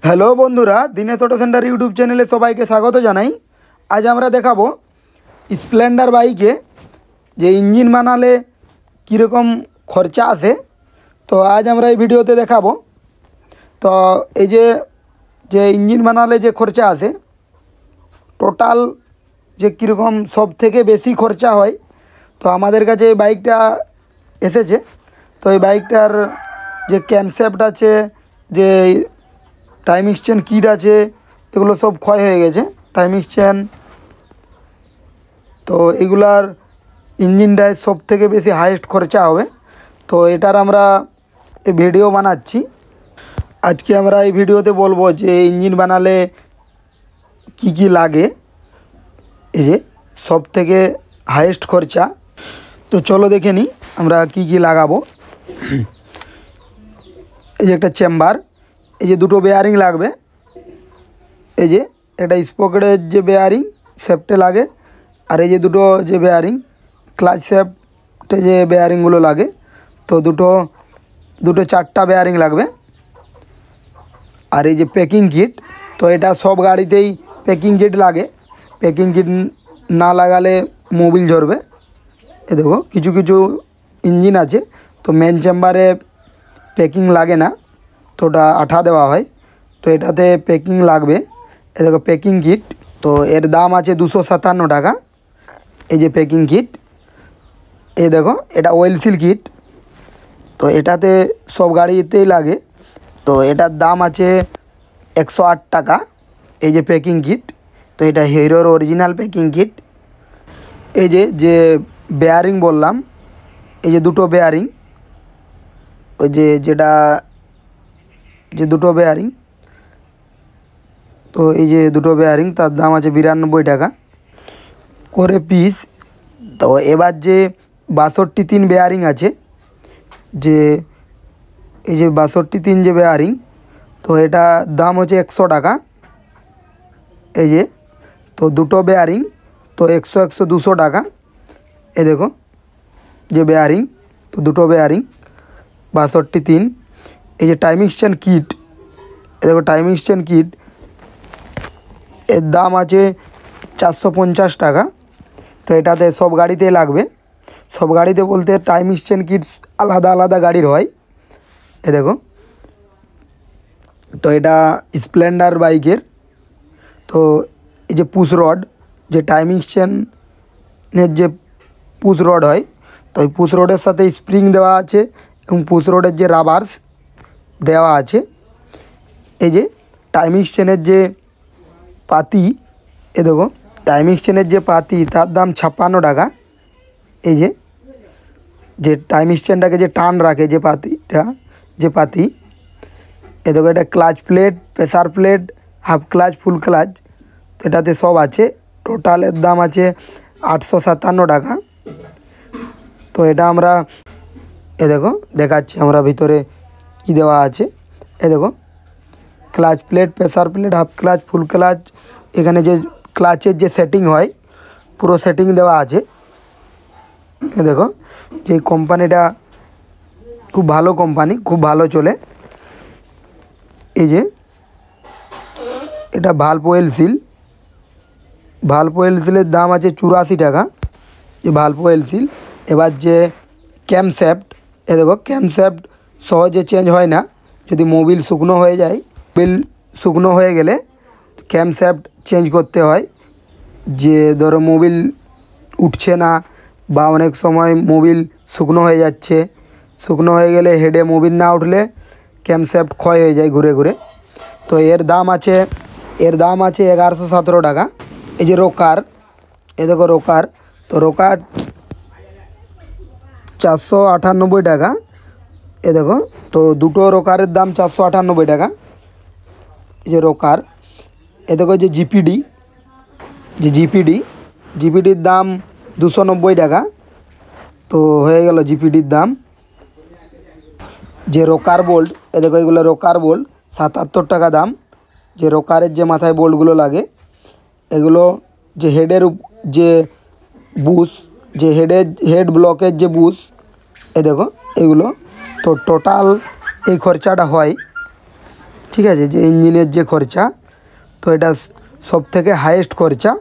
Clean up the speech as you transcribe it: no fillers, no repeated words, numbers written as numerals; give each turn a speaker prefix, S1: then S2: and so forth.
S1: Hello বন্ধুরা, Dinesh auto centre YouTube চ্যানেলে সবাইকে স্বাগত জানাই। আজ আমরা দেখাবো স্প্লেন্ডার বাইকে যে ইঞ্জিন বানালে কীরকম খরচা আসে। তো আজ আমরা এই ভিডিওতে দেখাবো। তো এই যে ইঞ্জিন বানালে যে খরচা আসে, টোটাল যে কীরকম সব থেকে বেশি খরচা হয়, তো আমাদের কাছে এই বাইকটা এসেছে। তো এই বাইকটার যে ক্যামশেফট আছে, যে টাইমিং চেন কিট আছে, এগুলো সব ক্ষয় হয়ে গেছে। টাইমিং চেন, তো এগুলার ইঞ্জিনটায় সব থেকে বেশি হাইয়েস্ট খরচা হবে। তো এটার আমরা এই ভিডিও বানাচ্ছি। আজকে আমরা এই ভিডিওতে বলবো যে ইঞ্জিন বানালে কি কি লাগে, এই যে সব থেকে হাইয়েস্ট খরচা। তো চলো দেখে নিই আমরা কি কি লাগাবো। এই যে একটা চেম্বার, এই যে দুটো বেয়ারিং লাগবে। এই যে এটা স্পকেটের যে বেয়ারিং শেফটে লাগে, আর এই যে দুটো যে বেয়ারিং ক্লাচ শেফটে যে বেয়ারিংগুলো লাগে, তো দুটো চারটা বেয়ারিং লাগবে। আর এই যে প্যাকিং কিট, তো এটা সব গাড়িতেই প্যাকিং কিট লাগে। প্যাকিং কিট না লাগালে মোবিল ঝরবে। এ দেখো কিছু কিছু ইঞ্জিন আছে তো মেন চেম্বারে প্যাকিং লাগে না, তো ওটা আঠা দেওয়া হয়, তো এটাতে প্যাকিং লাগবে। এ দেখো প্যাকিং কিট, তো এর দাম আছে 257 টাকা। এই যে প্যাকিং কিট, এই দেখো এটা অয়েল সিল কিট, তো এটাতে সব গাড়িতেই লাগে, তো এটার দাম আছে 108 টাকা। এই যে প্যাকিং কিট, তো এটা হিরোর অরিজিনাল প্যাকিং কিট। এই যে বেয়ারিং বললাম, এই যে দুটো বেয়ারিং, ওই যে দুটো বেয়ারিং, তো এই যে দুটো বেয়ারিং তার দাম আছে 92 টাকা করে পিস। তো এবার যে 62 বেয়ারিং আছে, যে এই যে 62 যে বেয়ারিং, তো এটা দাম হচ্ছে 100 টাকা। এই যে তো দুটো বেয়ারিং, তো 100 200 টাকা। এই দেখো যে বেয়ারিং, তো দুটো বেয়ারিং 62। এই যে টাইমিং চেন কিট, এই দেখো টাইমিং চেন কিট, এর দাম আছে 450 টাকা। তো এটাতে সব গাড়িতেই লাগবে। সব গাড়িতে বলতে টাইমিং চেন কিট আলাদা আলাদা গাড়ির হয়। এ দেখো, তো এটা স্প্লেন্ডার বাইকের। তো এই যে পুশ রড, যে টাইমিং চেনের যে পুশ রড হয়, তো এই পুশ রডের সাথে স্প্রিং দেওয়া আছে এবং পুশ রডের যে রাবার্স দেওয়া আছে। এই যে টাইমিং চেনের যে পাতি, এ দেখো টাইমিং চেনের যে পাতি, তার দাম 56 টাকা। এই যে টাইমিং চেনটাকে যে টান রাখে যে পাতিটা, যে পাতি, এ দেখো এটা clutch plate, pressure plate, half clutch, full clutch, এটাতে সব আছে। টোটালের দাম আছে 857 টাকা। তো এটা আমরা এ দেখো দেখাচ্ছি আমরা ভিতরে কী দেওয়া আছে। এ দেখো clutch plate, pressure plate, half clutch, full clutch, এখানে যে ক্লাচের যে সেটিং হয় পুরো সেটিং দেওয়া আছে। এ দেখো যে কোম্পানিটা খুব ভালো কোম্পানি, খুব ভালো চলে। এই যে এটা valve oil seal, valve oil সিলের দাম আছে 84 টাকা, যে ভালভ অয়েল সিল। এবার যে ক্যামশেফট, এ দেখো ক্যামশেফট সহজে চেঞ্জ হয় না, যদি মোবিল শুকনো হয়ে যায়, মোবিল শুকনো হয়ে গেলে ক্যামশেফট চেঞ্জ করতে হয়। যে ধরো মোবিল উঠছে না, বা অনেক সময় মোবিল শুকনো হয়ে যাচ্ছে, শুকনো হয়ে গেলে হেডে মোবিল না উঠলে ক্যামশেফট ক্ষয় হয়ে যায় ঘুরে ঘুরে। তো এর দাম আছে 1117 টাকা। এই যে রোকার, এ দেখো রোকার, তো রোকার 498 টাকা। এ দেখো তো দুটো রোকারের দাম 498 টাকা। এই যে রোকার, এ দেখো যে জিপিডির দাম 290 টাকা। তো হয়ে গেল জিপিডির দাম। যে রোকার বোল্ট, এ দেখো এগুলো রোকার বোল্ট 77 টাকা দাম। যে রোকারের যে মাথায় বোল্টগুলো লাগে, এগুলো যে হেডের যে বুশ, যে হেড ব্লকের যে বুশ, এ দেখো এগুলো। তো টোটাল এই খরচাটা হয় ঠিক আছে, যে ইঞ্জিনের যে খরচা, তো এটা সব থেকে হাইয়েস্ট খরচা।